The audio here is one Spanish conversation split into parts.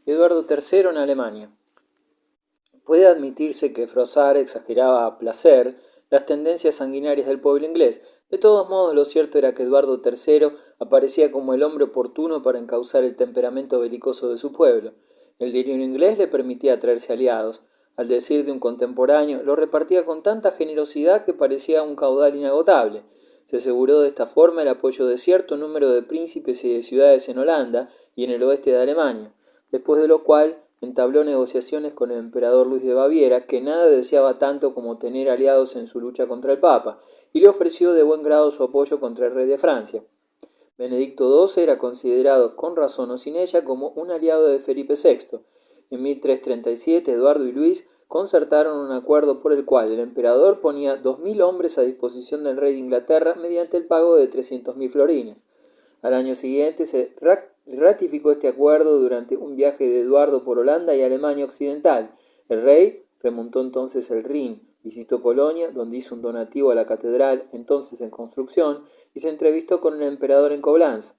Eduardo III en Alemania. Puede admitirse que Froissart exageraba a placer las tendencias sanguinarias del pueblo inglés. De todos modos, lo cierto era que Eduardo III aparecía como el hombre oportuno para encauzar el temperamento belicoso de su pueblo. El diario inglés le permitía atraerse aliados. Al decir de un contemporáneo, lo repartía con tanta generosidad que parecía un caudal inagotable. Se aseguró de esta forma el apoyo de cierto número de príncipes y de ciudades en Holanda y en el oeste de Alemania, después de lo cual entabló negociaciones con el emperador Luis de Baviera, que nada deseaba tanto como tener aliados en su lucha contra el Papa, y le ofreció de buen grado su apoyo contra el rey de Francia. Benedicto XII era considerado, con razón o sin ella, como un aliado de Felipe VI. En 1337, Eduardo y Luis concertaron un acuerdo por el cual el emperador ponía 2.000 hombres a disposición del rey de Inglaterra mediante el pago de 300.000 florines. Al año siguiente se ratificó este acuerdo durante un viaje de Eduardo por Holanda y Alemania Occidental. El rey remontó entonces el Rin, visitó Colonia, donde hizo un donativo a la catedral entonces en construcción, y se entrevistó con el emperador en Coblence.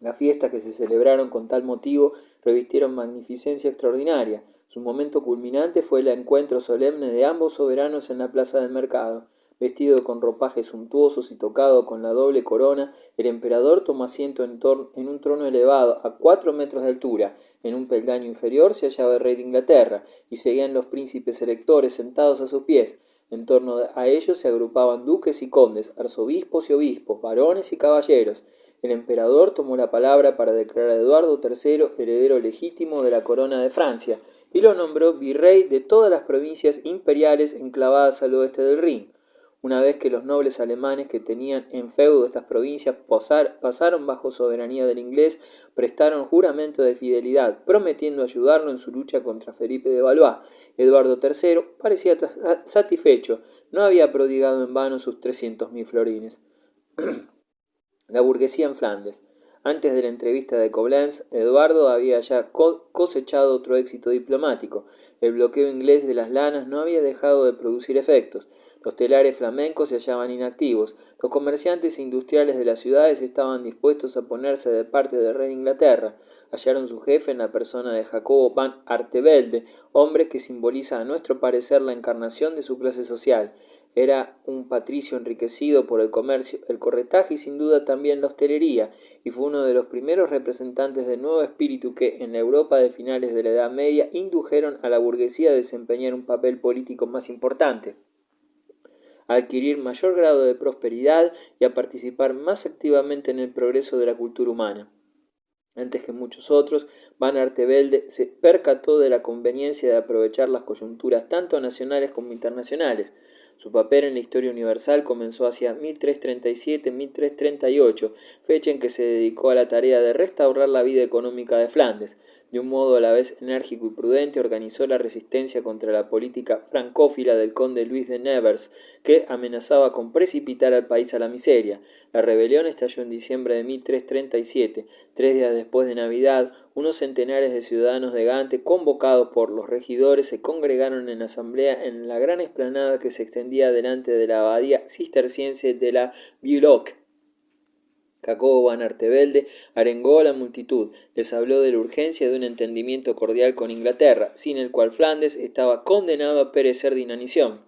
Las fiestas que se celebraron con tal motivo revistieron magnificencia extraordinaria. Su momento culminante fue el encuentro solemne de ambos soberanos en la plaza del mercado. Vestido con ropajes suntuosos y tocado con la doble corona, el emperador tomó asiento en un trono elevado a 4 metros de altura. En un peldaño inferior se hallaba el rey de Inglaterra, y seguían los príncipes electores sentados a sus pies. En torno a ellos se agrupaban duques y condes, arzobispos y obispos, varones y caballeros. El emperador tomó la palabra para declarar a Eduardo III heredero legítimo de la corona de Francia, y lo nombró virrey de todas las provincias imperiales enclavadas al oeste del Rin. Una vez que los nobles alemanes que tenían en feudo estas provincias pasaron bajo soberanía del inglés, prestaron juramento de fidelidad, prometiendo ayudarlo en su lucha contra Felipe de Valois. Eduardo III parecía satisfecho, no había prodigado en vano sus 300.000 florines. La burguesía en Flandes. Antes de la entrevista de Coblence, Eduardo había ya cosechado otro éxito diplomático. El bloqueo inglés de las lanas no había dejado de producir efectos. Los telares flamencos se hallaban inactivos. Los comerciantes e industriales de las ciudades estaban dispuestos a ponerse de parte del rey de Inglaterra. Hallaron su jefe en la persona de Jacobo van Artevelde, hombre que simboliza a nuestro parecer la encarnación de su clase social. Era un patricio enriquecido por el comercio, el corretaje y sin duda también la hostelería, y fue uno de los primeros representantes del nuevo espíritu que, en la Europa de finales de la Edad Media, indujeron a la burguesía a desempeñar un papel político más importante, a adquirir mayor grado de prosperidad y a participar más activamente en el progreso de la cultura humana. Antes que muchos otros, Van Artevelde se percató de la conveniencia de aprovechar las coyunturas tanto nacionales como internacionales. Su papel en la historia universal comenzó hacia 1337-1338, fecha en que se dedicó a la tarea de restaurar la vida económica de Flandes. De un modo a la vez enérgico y prudente, organizó la resistencia contra la política francófila del conde Luis de Nevers, que amenazaba con precipitar al país a la miseria. La rebelión estalló en diciembre de 1337. 3 días después de Navidad, unos centenares de ciudadanos de Gante, convocados por los regidores, se congregaron en asamblea en la gran explanada que se extendía delante de la abadía cisterciense de la Boulogne. Jacobo van Artevelde arengó a la multitud, les habló de la urgencia de un entendimiento cordial con Inglaterra, sin el cual Flandes estaba condenado a perecer de inanición.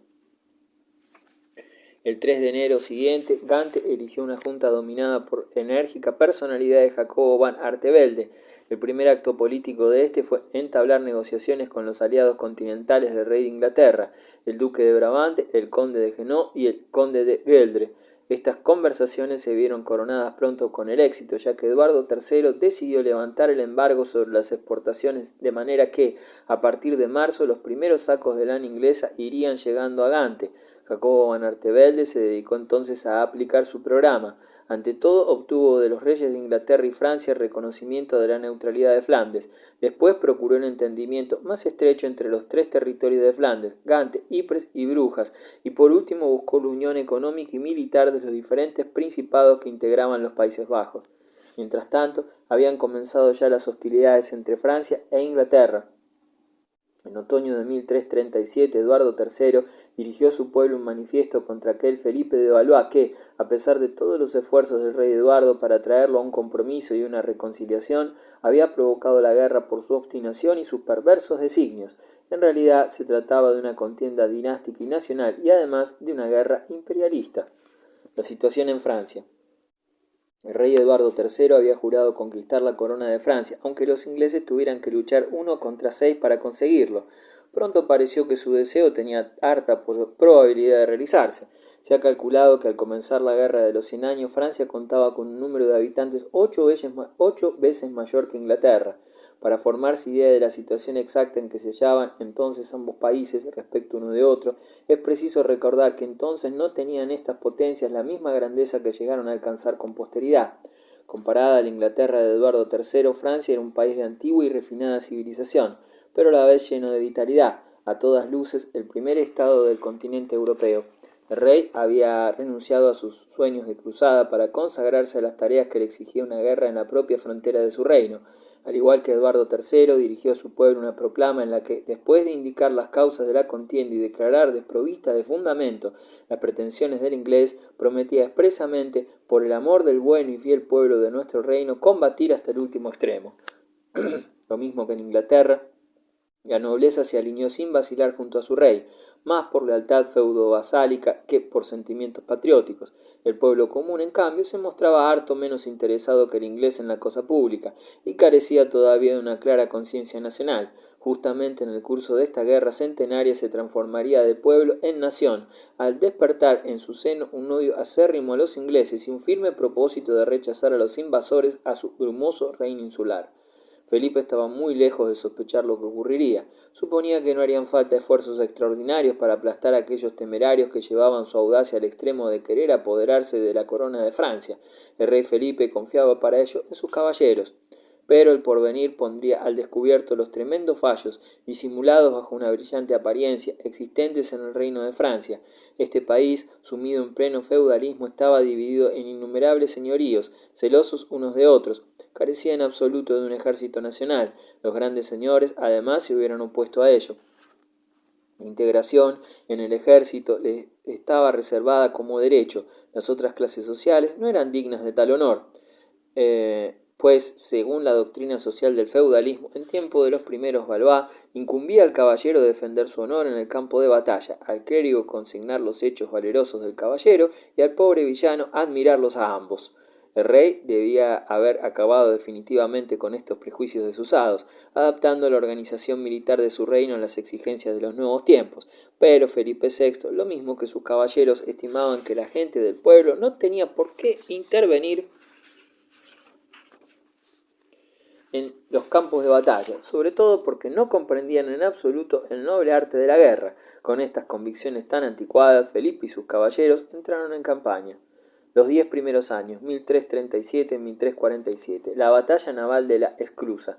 El 3 de enero siguiente, Gante eligió una junta dominada por la enérgica personalidad de Jacobo van Artevelde. El primer acto político de este fue entablar negociaciones con los aliados continentales del rey de Inglaterra, el duque de Brabante, el conde de Hainaut y el conde de Gueldre. Estas conversaciones se vieron coronadas pronto con el éxito, ya que Eduardo III decidió levantar el embargo sobre las exportaciones, de manera que, a partir de marzo, los primeros sacos de lana inglesa irían llegando a Gante. Jacobo van Artevelde se dedicó entonces a aplicar su programa. Ante todo, obtuvo de los reyes de Inglaterra y Francia el reconocimiento de la neutralidad de Flandes. Después procuró un entendimiento más estrecho entre los 3 territorios de Flandes, Gante, Ypres y Brujas, y por último buscó la unión económica y militar de los diferentes principados que integraban los Países Bajos. Mientras tanto, habían comenzado ya las hostilidades entre Francia e Inglaterra. En otoño de 1337, Eduardo III dirigió a su pueblo un manifiesto contra aquel Felipe de Valois que, a pesar de todos los esfuerzos del rey Eduardo para traerlo a un compromiso y una reconciliación, había provocado la guerra por su obstinación y sus perversos designios. En realidad se trataba de una contienda dinástica y nacional y además de una guerra imperialista. La situación en Francia. El rey Eduardo III había jurado conquistar la corona de Francia, aunque los ingleses tuvieran que luchar 1 contra 6 para conseguirlo. Pronto pareció que su deseo tenía harta probabilidad de realizarse. Se ha calculado que al comenzar la Guerra de los 100 años, Francia contaba con un número de habitantes 8 veces mayor que Inglaterra. Para formarse idea de la situación exacta en que se hallaban entonces ambos países respecto uno de otro, es preciso recordar que entonces no tenían estas potencias la misma grandeza que llegaron a alcanzar con posteridad. Comparada a la Inglaterra de Eduardo III, Francia era un país de antigua y refinada civilización, pero a la vez lleno de vitalidad, a todas luces el primer estado del continente europeo. El rey había renunciado a sus sueños de cruzada para consagrarse a las tareas que le exigía una guerra en la propia frontera de su reino. Al igual que Eduardo III, dirigió a su pueblo una proclama en la que, después de indicar las causas de la contienda y declarar desprovista de fundamento las pretensiones del inglés, prometía expresamente, por el amor del bueno y fiel pueblo de nuestro reino, combatir hasta el último extremo. Lo mismo que en Inglaterra, la nobleza se alineó sin vacilar junto a su rey, más por lealtad feudo-vasálica que por sentimientos patrióticos. El pueblo común, en cambio, se mostraba harto menos interesado que el inglés en la cosa pública y carecía todavía de una clara conciencia nacional. Justamente en el curso de esta guerra centenaria se transformaría de pueblo en nación, al despertar en su seno un odio acérrimo a los ingleses y un firme propósito de rechazar a los invasores a su brumoso reino insular. Felipe estaba muy lejos de sospechar lo que ocurriría. Suponía que no harían falta esfuerzos extraordinarios para aplastar a aquellos temerarios que llevaban su audacia al extremo de querer apoderarse de la corona de Francia. El rey Felipe confiaba para ello en sus caballeros. Pero el porvenir pondría al descubierto los tremendos fallos, disimulados bajo una brillante apariencia, existentes en el reino de Francia. Este país, sumido en pleno feudalismo, estaba dividido en innumerables señoríos, celosos unos de otros. Carecía en absoluto de un ejército nacional. Los grandes señores, además, se hubieran opuesto a ello. La integración en el ejército le estaba reservada como derecho. Las otras clases sociales no eran dignas de tal honor. Pues, según la doctrina social del feudalismo, en tiempo de los primeros Valois, incumbía al caballero defender su honor en el campo de batalla, al clérigo consignar los hechos valerosos del caballero y al pobre villano admirarlos a ambos. El rey debía haber acabado definitivamente con estos prejuicios desusados, adaptando la organización militar de su reino a las exigencias de los nuevos tiempos, pero Felipe VI, lo mismo que sus caballeros, estimaban que la gente del pueblo no tenía por qué intervenir en los campos de batalla, sobre todo porque no comprendían en absoluto el noble arte de la guerra. Con estas convicciones tan anticuadas, Felipe y sus caballeros entraron en campaña. Los 10 primeros años, 1337-1347, la batalla naval de la Esclusa.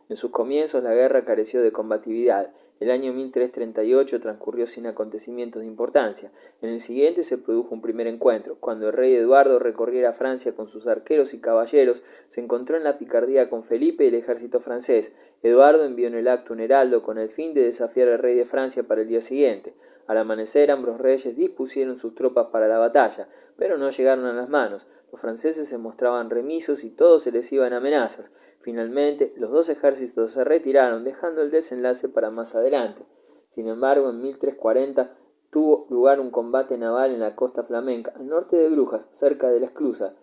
En sus comienzos la guerra careció de combatividad. El año 1338 transcurrió sin acontecimientos de importancia. En el siguiente se produjo un primer encuentro. Cuando el rey Eduardo recorriera Francia con sus arqueros y caballeros, se encontró en la picardía con Felipe y el ejército francés. Eduardo envió en el acto un heraldo con el fin de desafiar al rey de Francia para el día siguiente. Al amanecer ambos reyes dispusieron sus tropas para la batalla, pero no llegaron a las manos. Los franceses se mostraban remisos y todos se les iban amenazas. Finalmente, los dos ejércitos se retiraron, dejando el desenlace para más adelante. Sin embargo, en 1340 tuvo lugar un combate naval en la costa flamenca, al norte de Brujas, cerca de la esclusa,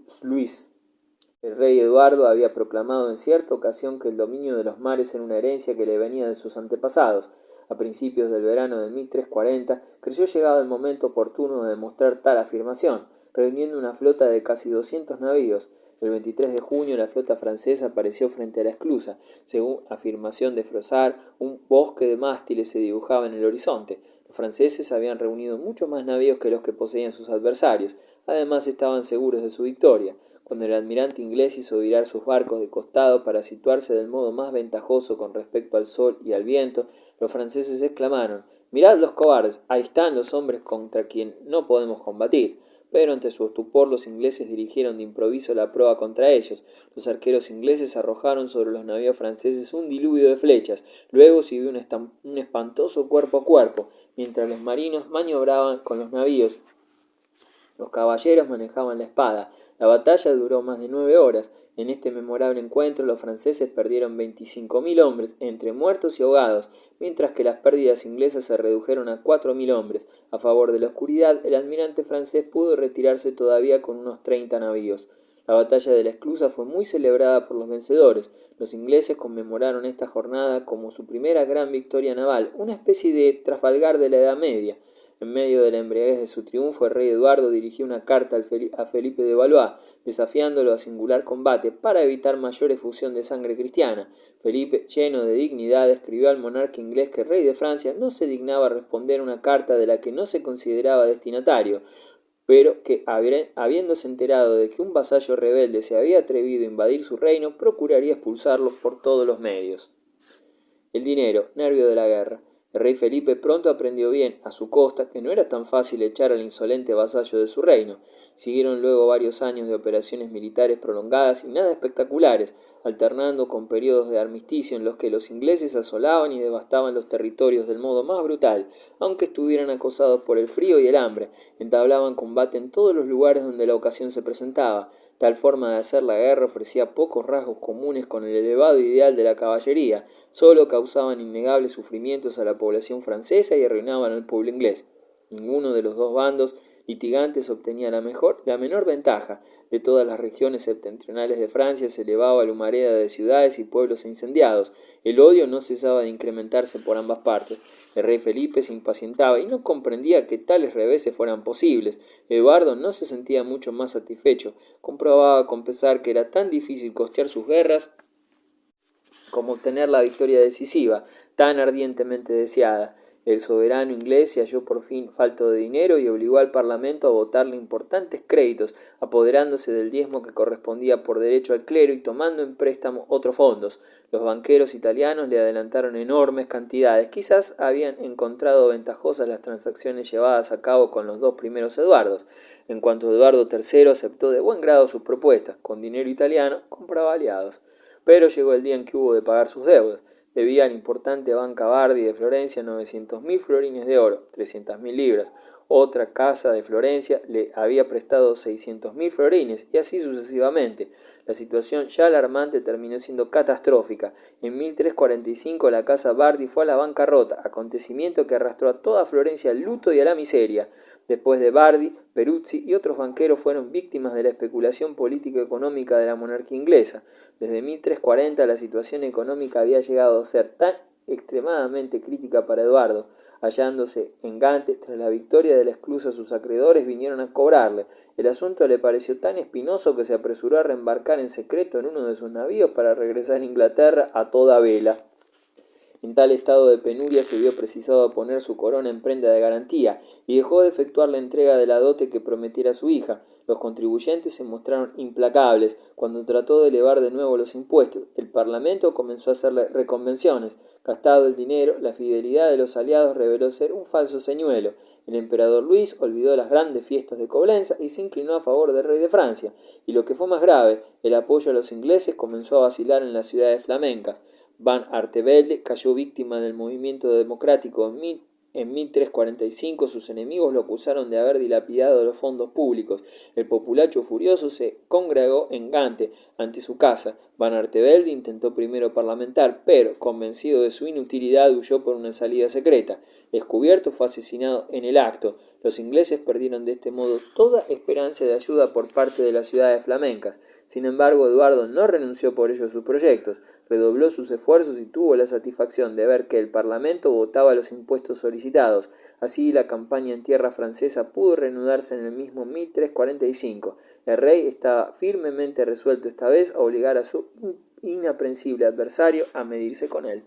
Sluis. El rey Eduardo había proclamado en cierta ocasión que el dominio de los mares era una herencia que le venía de sus antepasados. A principios del verano de 1340, creyó llegado el momento oportuno de demostrar tal afirmación, reuniendo una flota de casi 200 navíos. El 23 de junio la flota francesa apareció frente a la esclusa. Según afirmación de Froissart, un bosque de mástiles se dibujaba en el horizonte. Los franceses habían reunido muchos más navíos que los que poseían sus adversarios. Además estaban seguros de su victoria. Cuando el almirante inglés hizo virar sus barcos de costado para situarse del modo más ventajoso con respecto al sol y al viento, los franceses exclamaron: «Mirad los cobardes, ahí están los hombres contra quien no podemos combatir». pero ante su estupor los ingleses dirigieron de improviso la proa contra ellos. Los arqueros ingleses arrojaron sobre los navíos franceses un diluvio de flechas, luego siguió un espantoso cuerpo a cuerpo, mientras los marinos maniobraban con los navíos. Los caballeros manejaban la espada. La batalla duró más de 9 horas. En este memorable encuentro los franceses perdieron 25.000 hombres, entre muertos y ahogados, mientras que las pérdidas inglesas se redujeron a 4.000 hombres. A favor de la oscuridad, el almirante francés pudo retirarse todavía con unos 30 navíos. La batalla de la Esclusa fue muy celebrada por los vencedores. Los ingleses conmemoraron esta jornada como su primera gran victoria naval, una especie de Trafalgar de la Edad Media. En medio de la embriaguez de su triunfo, el rey Eduardo dirigió una carta a Felipe de Valois, desafiándolo a singular combate para evitar mayor efusión de sangre cristiana. Felipe, lleno de dignidad, escribió al monarca inglés que el rey de Francia no se dignaba responder una carta de la que no se consideraba destinatario, pero que, habiéndose enterado de que un vasallo rebelde se había atrevido a invadir su reino, procuraría expulsarlo por todos los medios. El dinero, nervio de la guerra. El rey Felipe pronto aprendió bien, a su costa, que no era tan fácil echar al insolente vasallo de su reino. Siguieron luego varios años de operaciones militares prolongadas y nada espectaculares, alternando con periodos de armisticio en los que los ingleses asolaban y devastaban los territorios del modo más brutal, aunque estuvieran acosados por el frío y el hambre. Entablaban combate en todos los lugares donde la ocasión se presentaba. Tal forma de hacer la guerra ofrecía pocos rasgos comunes con el elevado ideal de la caballería, solo causaban innegables sufrimientos a la población francesa y arruinaban al pueblo inglés. Ninguno de los dos bandos litigantes obtenía la menor ventaja. De todas las regiones septentrionales de Francia se elevaba la humareda de ciudades y pueblos incendiados. El odio no cesaba de incrementarse por ambas partes. El rey Felipe se impacientaba y no comprendía que tales reveses fueran posibles. Eduardo no se sentía mucho más satisfecho. Comprobaba con pesar que era tan difícil costear sus guerras como obtener la victoria decisiva, tan ardientemente deseada. El soberano inglés se halló por fin falto de dinero y obligó al Parlamento a votarle importantes créditos, apoderándose del diezmo que correspondía por derecho al clero y tomando en préstamo otros fondos. Los banqueros italianos le adelantaron enormes cantidades. Quizás habían encontrado ventajosas las transacciones llevadas a cabo con los dos primeros Eduardos. En cuanto Eduardo III aceptó de buen grado sus propuestas, con dinero italiano compraba aliados. Pero llegó el día en que hubo de pagar sus deudas. Debía a la importante banca Bardi de Florencia 900.000 florines de oro, 300.000 libras. Otra casa de Florencia le había prestado 600.000 florines, y así sucesivamente. La situación ya alarmante terminó siendo catastrófica. En 1345 la casa Bardi fue a la bancarrota, acontecimiento que arrastró a toda Florencia al luto y a la miseria. Después de Bardi, Peruzzi y otros banqueros fueron víctimas de la especulación político-económica de la monarquía inglesa. Desde 1340 la situación económica había llegado a ser tan extremadamente crítica para Eduardo. Hallándose en Gante, tras la victoria de la Esclusa, sus acreedores vinieron a cobrarle. El asunto le pareció tan espinoso que se apresuró a reembarcar en secreto en uno de sus navíos para regresar a Inglaterra a toda vela. En tal estado de penuria se vio precisado a poner su corona en prenda de garantía y dejó de efectuar la entrega de la dote que prometiera a su hija. Los contribuyentes se mostraron implacables cuando trató de elevar de nuevo los impuestos. El Parlamento comenzó a hacerle reconvenciones. Gastado el dinero, la fidelidad de los aliados reveló ser un falso señuelo. El emperador Luis olvidó las grandes fiestas de Coblenza y se inclinó a favor del rey de Francia. Y lo que fue más grave, el apoyo a los ingleses comenzó a vacilar en las ciudades flamencas. Van Artevelde cayó víctima del movimiento democrático en 1345. Sus enemigos lo acusaron de haber dilapidado los fondos públicos. El populacho furioso se congregó en Gante, ante su casa. Van Artevelde intentó primero parlamentar, pero, convencido de su inutilidad, huyó por una salida secreta. Descubierto, fue asesinado en el acto. Los ingleses perdieron de este modo toda esperanza de ayuda por parte de las ciudades flamencas. Sin embargo, Eduardo no renunció por ello a sus proyectos. Redobló sus esfuerzos y tuvo la satisfacción de ver que el Parlamento votaba los impuestos solicitados. Así la campaña en tierra francesa pudo reanudarse en el mismo 1345. El rey estaba firmemente resuelto esta vez a obligar a su inaprensible adversario a medirse con él.